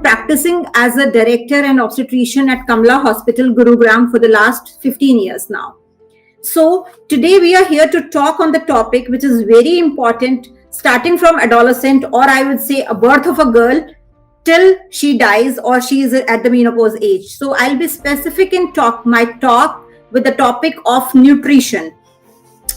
practicing as a director and obstetrician at Kamla Hospital, Gurugram for the last 15 years now. So today we are here to talk on the topic which is very important, starting from adolescent, or I would say a birth of a girl till she dies or she is at the menopause age. So I'll be specific in my talk with the topic of nutrition.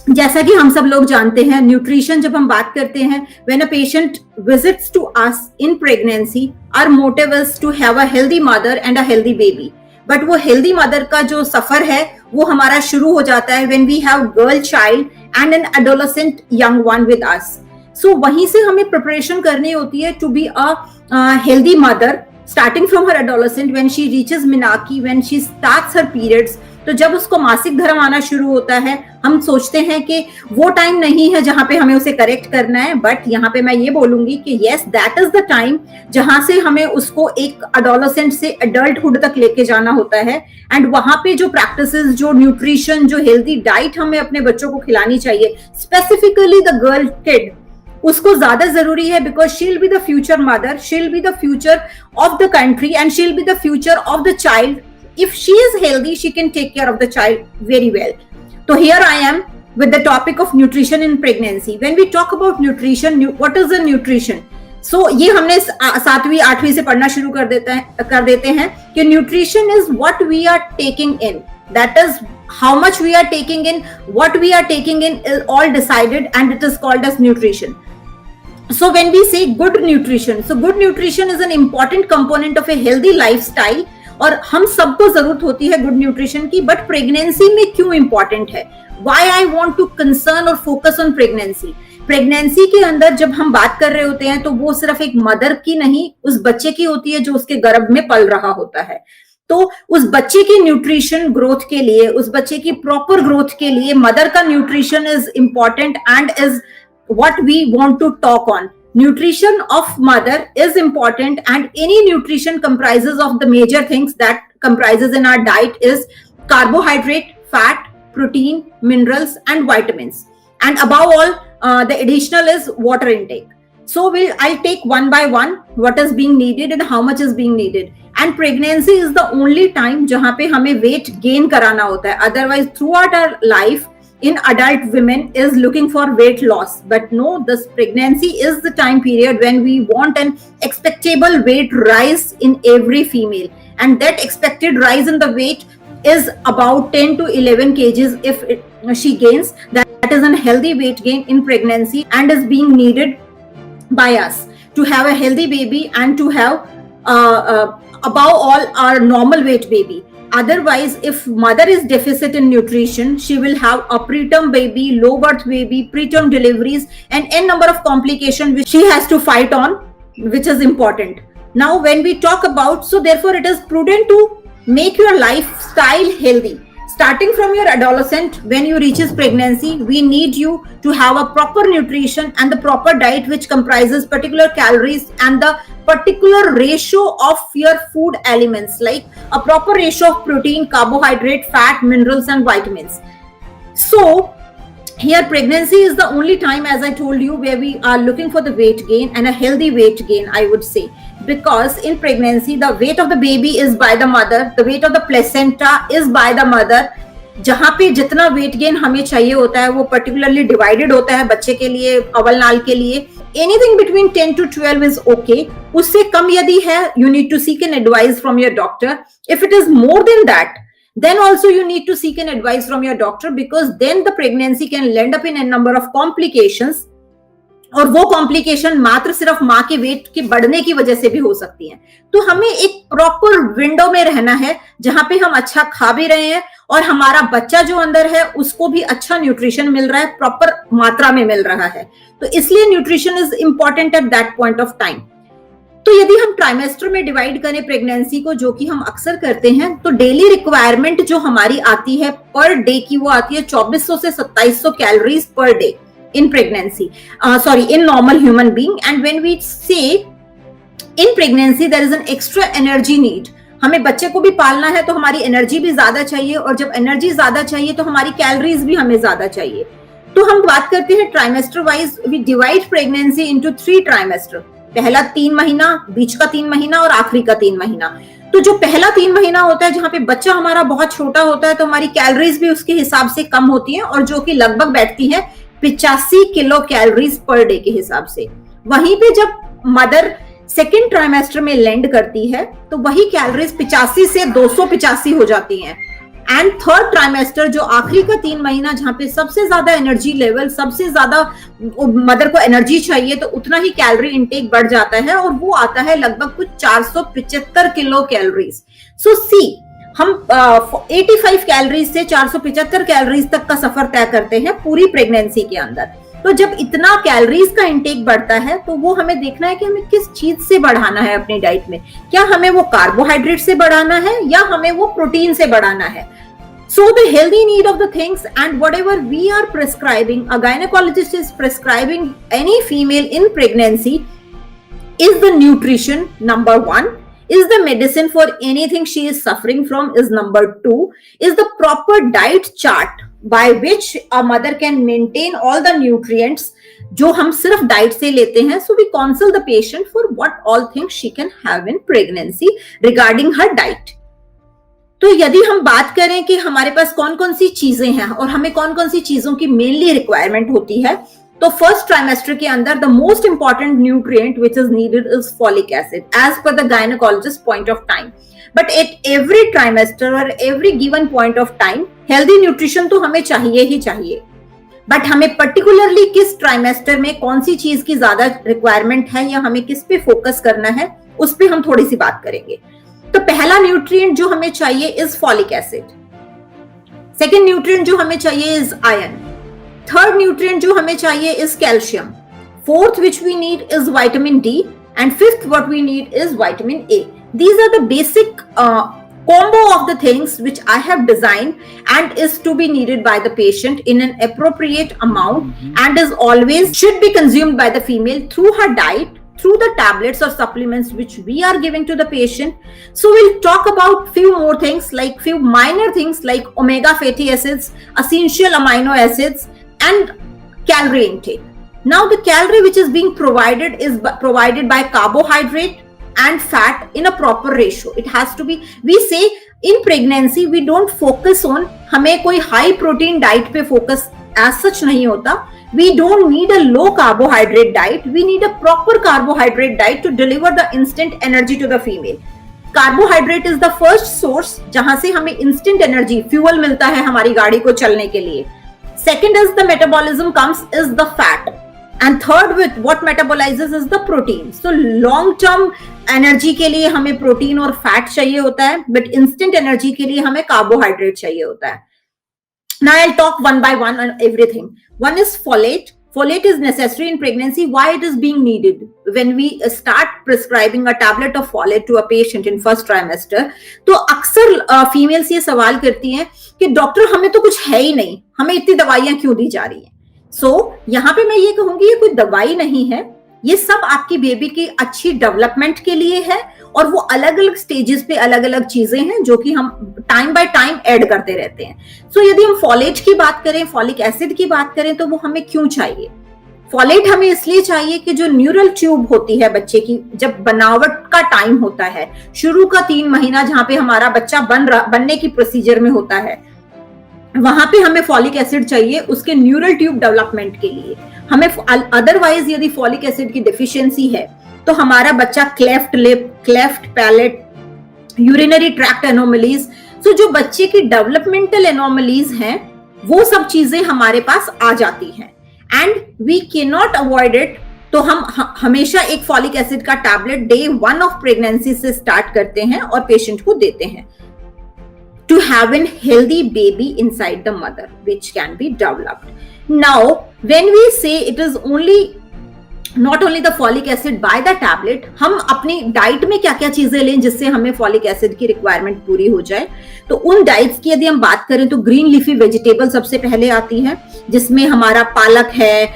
जैसा कि हम सब लोग जानते हैं, nutrition जब हम बात करते हैं, when a patient visits to us in pregnancy, our motive is to have a healthy mother and a healthy baby. But वो healthy mother का जो सफर है वो हमारा शुरू हो जाता है when we have girl child and an adolescent young one with us. So वहीं से हमें preparation करनी होती है to be a healthy mother, starting from her adolescent when she reaches menarche, when she starts her periods. तो जब उसको मासिक धर्म आना शुरू होता है, हम सोचते हैं कि वो टाइम नहीं है जहां पे हमें उसे करेक्ट करना है, बट यहाँ पे मैं ये बोलूंगी कि yes, that is the time जहां से हमें उसको एक एडोलेसेंट से एडल्टहुड तक लेके जाना होता है. एंड वहां पे जो प्रैक्टिसेस, जो न्यूट्रिशन, जो हेल्दी डाइट हमें अपने बच्चों को खिलानी चाहिए, स्पेसिफिकली द गर्ल किड, उसको ज्यादा जरूरी है, because she will be the future mother, she will be the future of the country and she will be the future of the child. If she is healthy, she can take care of the child very well. So here I am with the topic of nutrition in pregnancy. When we talk about nutrition, what is the nutrition? So ये हमने 7वीं 8वीं से पढ़ना शुरू कर देते हैं कि nutrition is what we are taking in. That is how much we are taking in, what we are taking in is all decided and it is called as nutrition. So when we say good nutrition, so good nutrition is an important component of a healthy lifestyle. और हम सबको जरूरत होती है good nutrition की, but pregnancy में क्यों important है? Why I want to concern और फोकस ऑन प्रेगनेंसी. प्रेगनेंसी के अंदर जब हम बात कर रहे होते हैं तो वो सिर्फ एक मदर की नहीं, उस बच्चे की होती है जो उसके गर्भ में पल रहा होता है. तो उस बच्चे की न्यूट्रिशन ग्रोथ के लिए, उस बच्चे की प्रॉपर ग्रोथ के लिए मदर का nutrition is important and is what we want to talk on. Nutrition of mother is important, and any nutrition comprises of the major things that comprises in our diet is carbohydrate, fat, protein, minerals and vitamins, and above all the additional is water intake. So I'll take one by one what is being needed and how much is being needed. And pregnancy is the only time जहाँ पे हमें weight gain कराना होता है. Otherwise throughout our life in adult women is looking for weight loss, but no, this pregnancy is the time period when we want an expectable weight rise in every female, and that expected rise in the weight is about 10 to 11 kgs if she gains. That is a healthy weight gain in pregnancy and is being needed by us to have a healthy baby and to have above all our normal weight baby. Otherwise, if mother is deficit in nutrition, she will have a preterm baby, low birth baby, preterm deliveries, and n number of complications which she has to fight on, which is important. Now, when we talk about, so therefore it is prudent to make your lifestyle healthy. Starting from your adolescent, when you reaches pregnancy, we need you to have a proper nutrition and the proper diet which comprises particular calories and the particular ratio of your food elements, like a proper ratio of protein, carbohydrate, fat, minerals and vitamins. So here pregnancy is the only time, as I told you, where we are looking for the weight gain and a healthy weight gain, I would say, because in pregnancy the weight of the baby is by the mother, the weight of the placenta is by the mother. जहाँ पे जितना weight gain हमें चाहिए होता है वो particularly divided होता है बच्चे के लिए, अवल नाल के लिए. Anything between 10 to 12 is okay. उससे कम यदि है, you need to seek an advice from your doctor. If it is more than that, then also you need to seek an advice from your doctor, because then the pregnancy can end up in a number of complications. और वो complication मात्र सिर्फ माँ के wait के बढ़ने की वजह से भी हो सकती है. तो हमें एक प्रॉपर विंडो में रहना है जहां पे हम अच्छा खा भी रहे हैं और हमारा बच्चा जो अंदर है उसको भी अच्छा न्यूट्रिशन मिल रहा है, प्रॉपर मात्रा में मिल रहा है. तो इसलिए nutrition is important at that point of time. तो यदि हम ट्राइमेस्टर में डिवाइड करें प्रेगनेंसी को, जो कि हम अक्सर करते हैं, तो डेली रिक्वायरमेंट जो हमारी आती है पर डे की, वो आती है 2400 से 2700 calories per day in pregnancy, in normal human being. And when we say in pregnancy there is an extra energy need, हमें बच्चे को भी पालना है तो हमारी एनर्जी भी ज्यादा चाहिए, और जब एनर्जी ज्यादा चाहिए तो हमारी कैलोरीज भी हमें ज्यादा चाहिए. तो हम बात करते हैं trimester wise. We divide pregnancy into 3 trimester. पहला 3 महीना, बीच का 3 महीना और आखिरी का 3 महीना। तो जो पहला 3 महीना होता है जहां पे बच्चा हमारा बहुत छोटा होता है, तो हमारी कैलोरीज भी उसके हिसाब से कम होती है, और जो कि लगभग बैठती है 85 किलो कैलोरीज पर डे के हिसाब से। वहीं पे जब मदर सेकेंड ट्राइमेस्टर में लैंड करती है तो वही कैलोरीज 85 से 285 हो जाती हैं। एंड थर्ड ट्राइमेस्टर, जो आखिरी का 3 महीना, जहां पे सबसे ज्यादा एनर्जी लेवल, सबसे ज्यादा मदर को एनर्जी चाहिए, तो उतना ही कैलोरी इंटेक बढ़ जाता है, और वो आता है लगभग कुछ 475 किलो कैलोरीज। सो सी, हम 85 कैलोरीज से 475 कैलोरीज तक का सफर तय करते हैं पूरी प्रेगनेंसी के अंदर। तो जब इतना कैलोरीज का इंटेक बढ़ता है तो वो हमें देखना है कि हमें किस चीज से बढ़ाना है अपनी डाइट में। क्या हमें वो कार्बोहाइड्रेट से बढ़ाना है या हमें वो प्रोटीन से बढ़ाना है। So the healthy need of the things, and whatever we are prescribing, a gynecologist is prescribing any female in pregnancy, is the nutrition number 1, is the medicine for anything she is suffering from is number 2, is the proper diet chart by which a mother can maintain all the nutrients जो हम सिर्फ diet से लेते हैं। So we consult the patient for what all things she can have in pregnancy regarding her diet. तो यदि हम बात करें कि हमारे पास कौन कौन सी चीजें हैं और हमें कौन कौन सी चीजों की मेनली रिक्वायरमेंट होती है, तो फर्स्ट ट्राइमेस्टर के अंदर the most important nutrient which is needed is folic acid as per the gynaecologist point of time. But at every trimester और every given point of time healthy nutrition तो हमें चाहिए ही चाहिए। बट हमें particularly किस trimester में कौन सी चीज की ज्यादा रिक्वायरमेंट है या हमें किस पे फोकस करना है, उस पे हम थोड़ी सी बात करेंगे। तो पहला न्यूट्रिएंट जो हमें चाहिए is folic acid. Second nutrient जो हमें चाहिए इज आयरन। थर्ड न्यूट्रिएंट जो हमें चाहिए is calcium. Fourth which we need is vitamin D, and fifth what we need is vitamin A. These are the basic combo of the things which I have designed and is to be needed by the patient in an appropriate amount and is always should be consumed by the female through her diet, through the tablets or supplements which we are giving to the patient. So we'll talk about few more things, like few minor things like omega fatty acids, essential amino acids, and calorie intake. Now the calorie which is being provided is provided by carbohydrate and fat in a proper ratio. It has to be, we say in pregnancy we don't focus on, हमें कोई high protein diet पे focus as such नहीं होता. We don't need a low carbohydrate diet. We need a proper carbohydrate diet to deliver the instant energy to the female. Carbohydrate is the first source जहां से हमें instant energy, fuel मिलता है हमारी गाड़ी को चलने के लिए. Second is the metabolism comes is the fat. And third with what metabolizes is the protein. So long term energy के लिए हमें protein और fat चाहिए होता है, but instant energy के लिए हमें carbohydrate चाहिए होता है. Now I'll talk one by one on everything. One is folate. Folate is necessary in pregnancy. Why it is being needed? When we start prescribing a tablet of folate to a patient in first trimester, तो अक्सर females ये सवाल करती हैं कि doctor हमें तो कुछ है ही नहीं, हमें इतनी दवाइयां क्यों दी जा रही हैं। यहाँ पे मैं ये कहूंगी ये कोई दवाई नहीं है, ये सब आपकी बेबी की अच्छी डेवलपमेंट के लिए है, और वो अलग अलग स्टेजेस पे अलग अलग चीजें हैं जो कि हम टाइम बाय टाइम ऐड करते रहते हैं। यदि हम फॉलेट की बात करें, फॉलिक एसिड की बात करें, तो वो हमें क्यों चाहिए? फॉलेट हमें इसलिए चाहिए कि जो न्यूरल ट्यूब होती है बच्चे की, जब बनावट का टाइम होता है, शुरू का 3 महीना जहां पे हमारा बच्चा बनने की प्रोसीजर में होता है, वहां पे हमें फॉलिक एसिड चाहिए उसके न्यूरल ट्यूब डेवलपमेंट के लिए। हमें अदरवाइज यदि फॉलिक एसिड की डेफिशिएंसी है तो हमारा बच्चा cleft lip, cleft palate, urinary tract anomalies, तो जो बच्चे की डेवलपमेंटल एनोमलीज हैं वो सब चीजें हमारे पास आ जाती हैं, and we can not avoid it. तो हम हमेशा एक फॉलिक एसिड का टैबलेट डे 1 ऑफ प्रेगनेंसी से स्टार्ट करते हैं और पेशेंट को देते हैं, to have a healthy baby inside the mother which can be developed. Now when we say it is not only the folic acid by the tablet, हम अपनी diet में क्या क्या चीजें लें जिससे हमें फॉलिक एसिड की रिक्वायरमेंट पूरी हो जाए। तो उन डाइट्स की यदि हम बात करें तो ग्रीन लीफी वेजिटेबल सबसे पहले आती है, जिसमें हमारा पालक है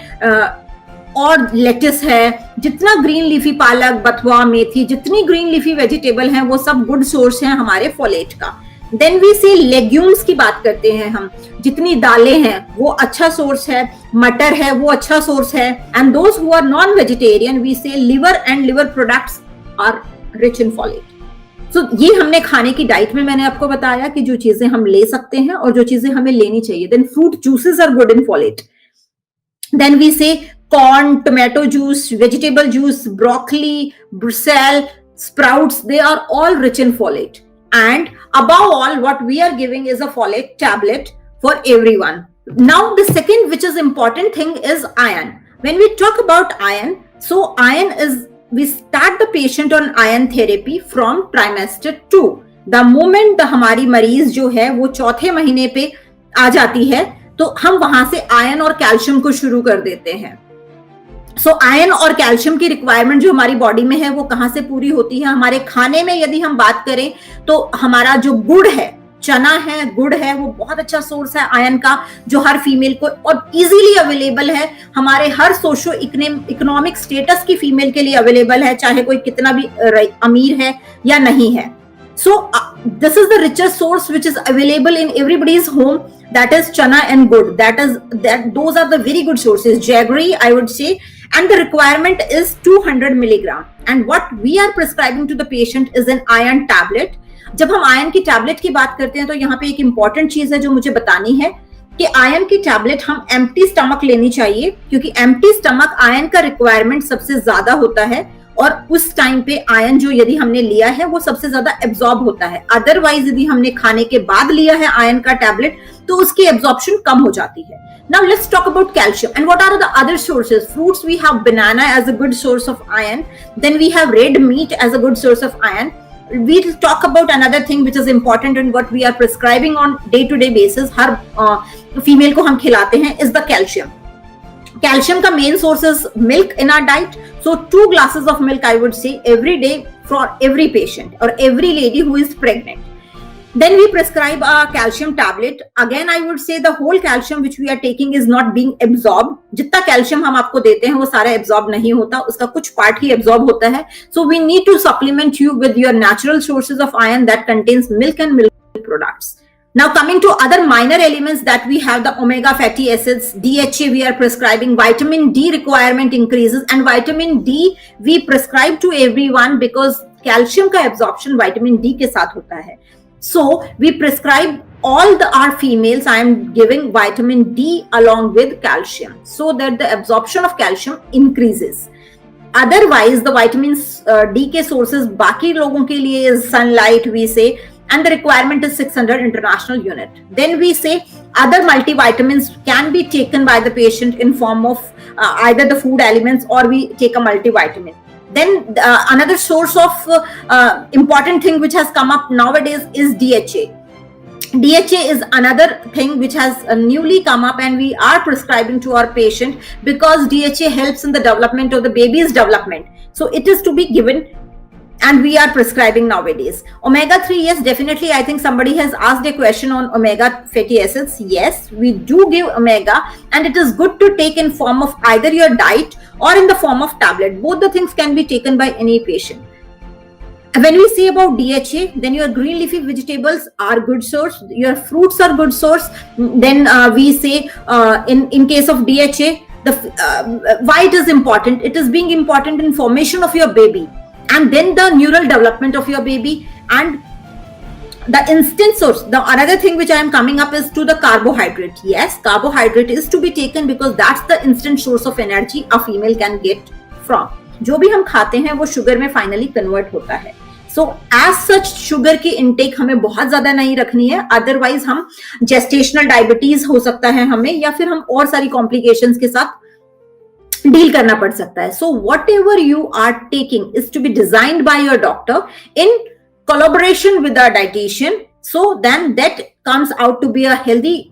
और लेटिस है। जितना ग्रीन लीफी पालक, बथुआ, मेथी, जितनी ग्रीन लीफी वेजिटेबल हैं वो सब गुड सोर्स हैं हमारे फॉलेट का। देन वी से लेग्यूम्स की बात करते हैं हम, जितनी दालें हैं वो अच्छा सोर्स है, मटर है वो अच्छा सोर्स है. And those who are non vegetarian we say liver and liver products are rich in folate. So ये हमने खाने की डाइट में मैंने आपको बताया कि जो चीजें हम ले सकते हैं और जो चीजें हमें लेनी चाहिए. Then fruit juices are good in folate. Then we say corn, tomato juice, vegetable juice, broccoli, brussels, sprouts, they are all rich in folate. And above all, what we are giving is a folate tablet for everyone. Now, the second, which is important thing, is iron. When we talk about iron, so iron is, we start the patient on iron therapy from trimester 2. The moment the हमारी मरीज जो है वो चौथे महीने पे आ जाती है, तो हम वहां से आयरन और कैल्शियम को शुरू कर देते हैं. सो आयरन और कैल्शियम की रिक्वायरमेंट जो हमारी बॉडी में है वो कहां से पूरी होती है? हमारे खाने में यदि हम बात करें तो हमारा जो गुड़ है, चना है, गुड़ है, वो बहुत अच्छा सोर्स है आयरन का, जो हर फीमेल को और इजीली अवेलेबल है. हमारे हर सोशो इकोनॉमिक स्टेटस की फीमेल के लिए अवेलेबल है, चाहे कोई कितना भी अमीर है या नहीं है. So this is the richest source which is available in everybody's home. That is chana and gur. Those are the very good sources. Jaggery, I would say, and the requirement is 200 milligram. And what we are prescribing to the patient is an iron tablet. जब हम iron की tablet की बात करते हैं तो यहाँ पे एक इंपॉर्टेंट चीज है जो मुझे बतानी है कि आयरन की टैबलेट हम एम्प्टी स्टमक लेनी चाहिए, क्योंकि एम्प्टी स्टमक आयरन का रिक्वायरमेंट सबसे ज्यादा होता है और उस टाइम पे आयरन जो यदि हमने लिया है वो सबसे ज्यादा एब्जॉर्ब होता है. अदरवाइज यदि हमने खाने के बाद लिया है आयरन का टैबलेट तो उसकी एब्जॉर्प्शन कम हो जाती है. Now let's talk about calcium and what are the other sources. Fruits, we have banana as a good source of iron. Then we have red meat as a good source of iron. We'll talk about another thing which is important and what we are prescribing on day-to-day basis. Her female को हम खिलाते हैं is the calcium. Calcium का main source is milk in our diet. So 2 glasses of milk I would say every day for every patient or every lady who is pregnant. Then we prescribe a calcium tablet. Again, I would say the whole calcium which we are taking is not being absorbed. जितना calcium हम आपको देते हैं वो सारा absorb नहीं होता, उसका कुछ part ही absorb होता है. So we need to supplement you with your natural sources of iron that contains milk and milk products. Now coming to other minor elements that we have, the omega fatty acids, DHA we are prescribing, vitamin D requirement increases, and vitamin D we prescribe to everyone because calcium का absorption vitamin D के साथ होता है. So we prescribe all our females, I am giving vitamin D along with calcium so that the absorption of calcium increases. Otherwise the vitamins D के sources बाकी लोगों के लिए is sunlight we say, and the requirement is 600 international unit. Then we say other multivitamins can be taken by the patient in form of either the food elements or we take a multivitamin. Then another source of important thing which has come up nowadays is DHA. DHA is another thing which has newly come up and we are prescribing to our patient because DHA helps in the development of the baby's development. So it is to be given and we are prescribing nowadays. Omega-3, yes, definitely. I think somebody has asked a question on omega fatty acids. Yes, we do give omega and it is good to take in form of either your diet or in the form of tablet. Both the things can be taken by any patient. When we say about DHA, then your green leafy vegetables are good source, your fruits are good source. Then we say in case of DHA, why it is important? It is being important in formation of your baby and then the neural development of your baby and the instant source. The another thing which I am coming up is to the carbohydrate. Yes, carbohydrate is to be taken because that's the instant source of energy a female can get from. जो भी हम खाते हैं वो sugar में finally convert होता है. So as such sugar की इनटेक हमें बहुत ज्यादा नहीं रखनी है, अदरवाइज हम जेस्टेशनल डायबिटीज हो सकता है हमें या फिर हम और सारी कॉम्प्लिकेशंस के साथ डील करना पड़ सकता है. So whatever you are taking is to be designed by your doctor in collaboration with a dietitian, so then that comes out to be a healthy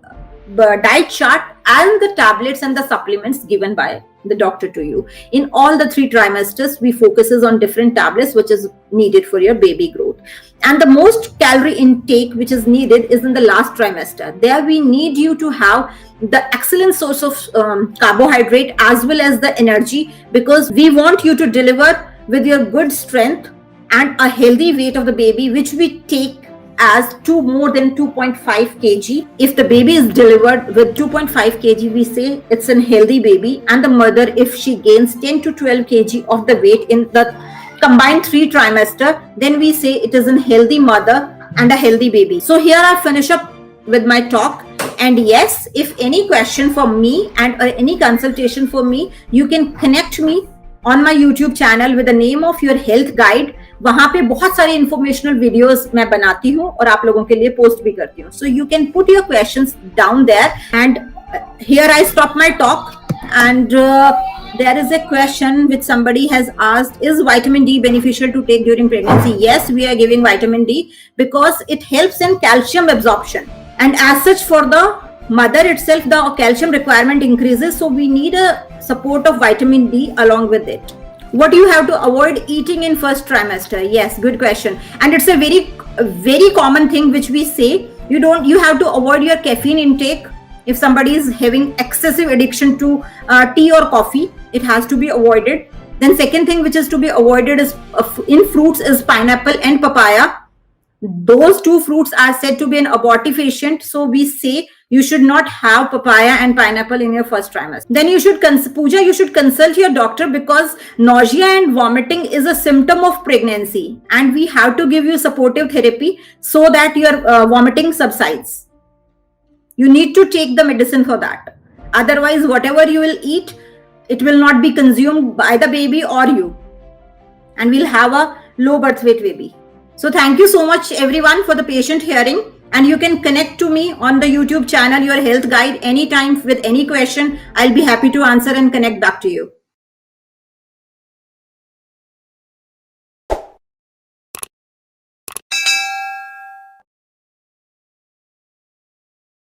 diet chart and the tablets and the supplements given by the doctor to you. In all the 3 trimesters we focuses on different tablets which is needed for your baby growth, and the most calorie intake which is needed is in the last trimester. There we need you to have the excellent source of carbohydrate as well as the energy, because we want you to deliver with your good strength and a healthy weight of the baby which we take as more than 2.5 kg. If the baby is delivered with 2.5 kg, we say it's a healthy baby. And the mother, if she gains 10 to 12 kg of the weight in the combined 3 trimester, then we say it is a healthy mother and a healthy baby. So here I finish up with my talk. And yes, if any question for me and any consultation for me, you can connect me on my YouTube channel with the name of your health guide. वहां पे बहुत सारे informational videos मैं बनाती हूँ और आप लोगों के लिए पोस्ट भी करती हूँ. So you can put your questions down there. And here I stop my talk. And there is a question which somebody has asked: is vitamin D beneficial to take during pregnancy? Yes, we are giving vitamin D because it helps in calcium absorption. And as such, for the mother itself, the calcium requirement increases. So we need a support of vitamin D along with it. What do you have to avoid eating in first trimester? Yes, good question. And it's a very common thing which we say. You have to avoid your caffeine intake. If somebody is having excessive addiction to tea or coffee, it has to be avoided. Then second thing which is to be avoided is in fruits is pineapple and papaya. Those 2 fruits are said to be an abortive agent. So we say you should not have papaya and pineapple in your first trimester. Then you should consult your doctor, because nausea and vomiting is a symptom of pregnancy, and we have to give you supportive therapy so that your vomiting subsides. You need to take the medicine for that. Otherwise, whatever you will eat, it will not be consumed by the baby or you, and we'll have a low birth weight baby. So thank you so much everyone for the patient hearing, and you can connect to me on the YouTube channel, Your Health Guide, anytime with any question. I'll be happy to answer and connect back to you.